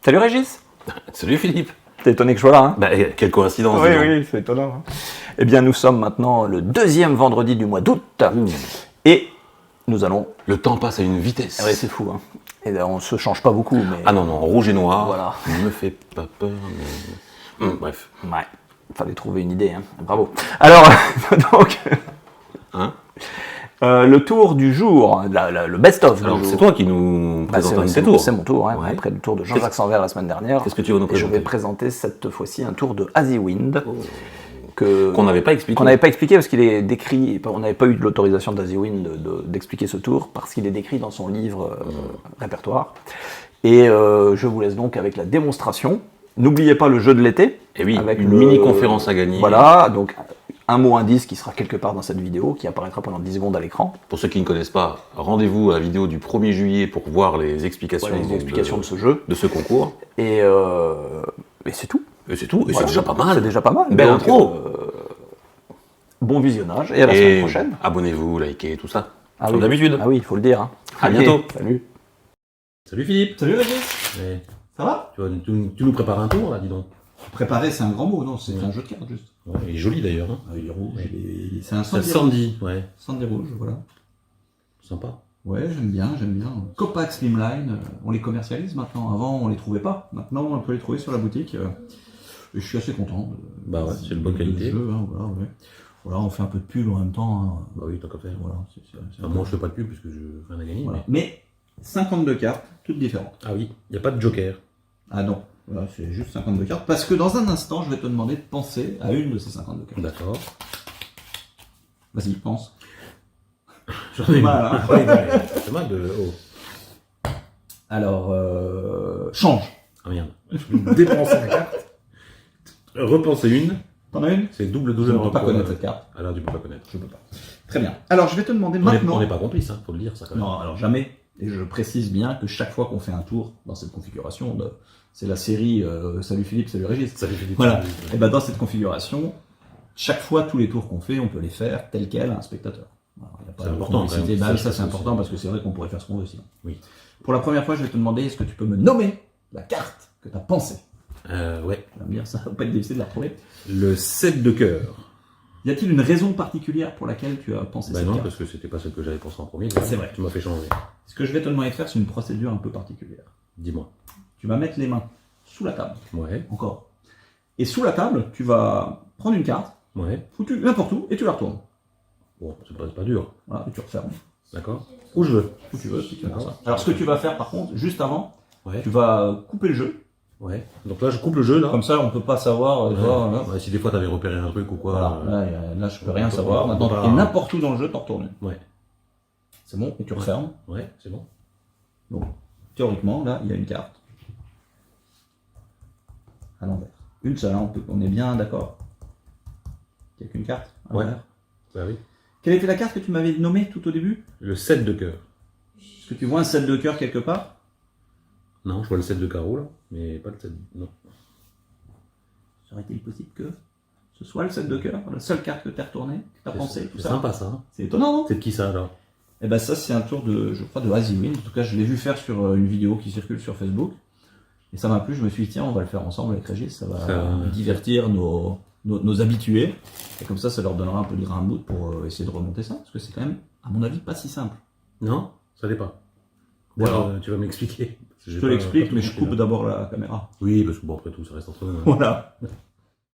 Salut Régis. Salut Philippe. T'es étonné que je sois là, hein? Bah, quelle coïncidence. Oui, oui, c'est étonnant. Hein. Eh bien, nous sommes maintenant le deuxième vendredi du mois d'août. Et nous allons... Le temps passe à une vitesse. Ah ouais, c'est fou, hein. Et là, on se change pas beaucoup, mais... Ah non, non, rouge et noir. Voilà. Ne me fait pas peur, mais... bref. Ouais, fallait trouver une idée, hein. Bravo. Alors, donc... Hein le tour du jour, le best-of. Alors, c'est toi qui nous présente un de tes tours. C'est mon tour, hein. Ouais. Après le tour de Jean-Jacques Sanvert la semaine dernière. Qu'est-ce que tu vas nous Et je présenter? vais présenter cette fois-ci un tour de Hazy Wind. Qu'on n'avait pas expliqué. Qu'on n'avait pas expliqué parce qu'il est décrit, on n'avait pas eu de l'autorisation d'Hazy Wind d'expliquer ce tour parce qu'il est décrit dans son livre répertoire. Et je vous laisse donc avec la démonstration. N'oubliez pas le jeu de l'été. Et oui, avec une mini-conférence à gagner. Voilà, donc un mot indice qui sera quelque part dans cette vidéo, qui apparaîtra pendant 10 secondes à l'écran. Pour ceux qui ne connaissent pas, rendez-vous à la vidéo du 1er juillet pour voir les explications, Voilà, les explications de ce jeu. De ce concours. Et c'est tout. Et c'est tout, et Voilà. c'est déjà pas mal. C'est déjà pas mal. Belle Donc, intro. Bon visionnage, et à la semaine prochaine. Abonnez-vous, likez, tout ça. Ah Comme oui. d'habitude. Ah oui, il faut le dire. Hein. À bientôt. Salut. Salut Philippe. Salut Régis, Ouais. ça va? Tu nous prépares un tour là, dis donc. Préparer, c'est un grand mot, non? C'est un jeu de cartes, juste. Ouais, il est joli d'ailleurs. Hein. Il est rouge, c'est un C'est Sandy. Sandy, ouais. Sandy rouge, voilà. Sympa. Ouais, j'aime bien, j'aime bien. Copac Slimline, on les commercialise maintenant. Avant, on les trouvait pas. Maintenant, on peut les trouver sur la boutique. Et je suis assez content. Bah ouais, c'est de bonne qualité. Jeu, hein, voilà, ouais. Voilà, on fait un peu de pub en même temps. Hein. Bah oui, tant qu'à faire. Voilà, Enfin, moi je fais pas de pub parce que je fais rien à gagner. voilà. Mais 52 cartes, toutes différentes. Ah oui, il n'y a pas de joker. Ah non, voilà, c'est juste 52 cartes. Parce que dans un instant, je vais te demander de penser à une de ces 52 cartes. D'accord. Vas-y, pense. J'en ai mal, hein. Ouais, ouais, c'est mal de. Oh. Alors, change. Ah merde. Je vais dépenser la carte. Repenser une. T'en as une? C'est double Je douleur. ne peux pas connaître cette carte. Ah là, tu peux pas connaître. Je peux pas. Très bien. Alors, je vais te demander On maintenant. n'est pas complice, hein, faut le dire ça quand même. Non, alors jamais. Et je précise bien que chaque fois qu'on fait un tour dans cette configuration, c'est la série Salut Philippe, salut Régis. Salut Philippe. Voilà. Salut. Et ben dans cette configuration, chaque fois tous les tours qu'on fait, on peut les faire tel quel à un spectateur. Voilà, il y a pas C'est de important, complicité. quand même. Bah, Ça, ça c'est c'est important parce que c'est vrai qu'on pourrait faire ce qu'on veut sinon. Oui. Pour la première fois, je vais te demander est-ce que tu peux me nommer la carte que tu as pensée. Ouais. Tu vas me dire ça va pas être difficile de la retrouver. Le 7 de cœur. Y a-t-il une raison particulière pour laquelle tu as pensé Bah cette non, carte? parce que c'était pas celle que j'avais pensée en premier. C'est vrai. Tu m'as fait changer. Ce que je vais te demander de faire, c'est une procédure un peu particulière. Dis-moi. Tu vas mettre les mains sous la table, Ouais. encore. Et sous la table, tu vas prendre une carte, Ouais. n'importe où, et tu la retournes. Bon, c'est pas dur. Voilà, et tu refermes. D'accord. Où je veux. Où tu veux, puis tu vas faire ça. Alors, ce que tu vas faire, par contre, juste avant, Ouais. tu vas couper le jeu. Ouais. Donc là, je coupe le jeu, là. Comme ça, on peut pas savoir. Ouais. Voilà, Ouais, si des fois t'avais repéré un truc ou quoi. voilà. Là, je peux rien on peut savoir. pas- Maintenant, on peut pas- et n'importe où dans le jeu, t'en retournes une. Ouais. C'est bon, et tu refermes. Ouais, c'est bon. Donc, théoriquement, là, il y a une carte. À l'envers. Une seule, hein, on est bien d'accord. Il n'y a qu'une carte à Ouais. l'envers. Bah oui. Quelle était la carte que tu m'avais nommée tout au début? Le 7 de cœur. Est-ce que tu vois un 7 de cœur quelque part? Non, je vois le 7 de carreau, là. Mais pas le 7. Non. Serait-il possible que ce soit le 7 de cœur, la seule carte que tu as retournée, que tu as pensé, tout C'est ça? sympa, ça. Hein. C'est étonnant, non? C'est de qui ça, alors? Eh ben ça, c'est un tour de, je crois, de Hazy Wind. En tout cas, je l'ai vu faire sur une vidéo qui circule sur Facebook. Et ça m'a plu, je me suis dit, tiens, on va le faire ensemble avec Régis, ça va divertir nos habitués. Et comme ça leur donnera un peu de grain à moudre pour essayer de remonter ça. Parce que c'est quand même, à mon avis, pas si simple. Non, ça l'est pas. Ou alors, Tu vas m'expliquer. je te l'explique, mais je coupe d'abord la caméra. Oui, parce que bon, après tout, ça reste entre nous. Voilà.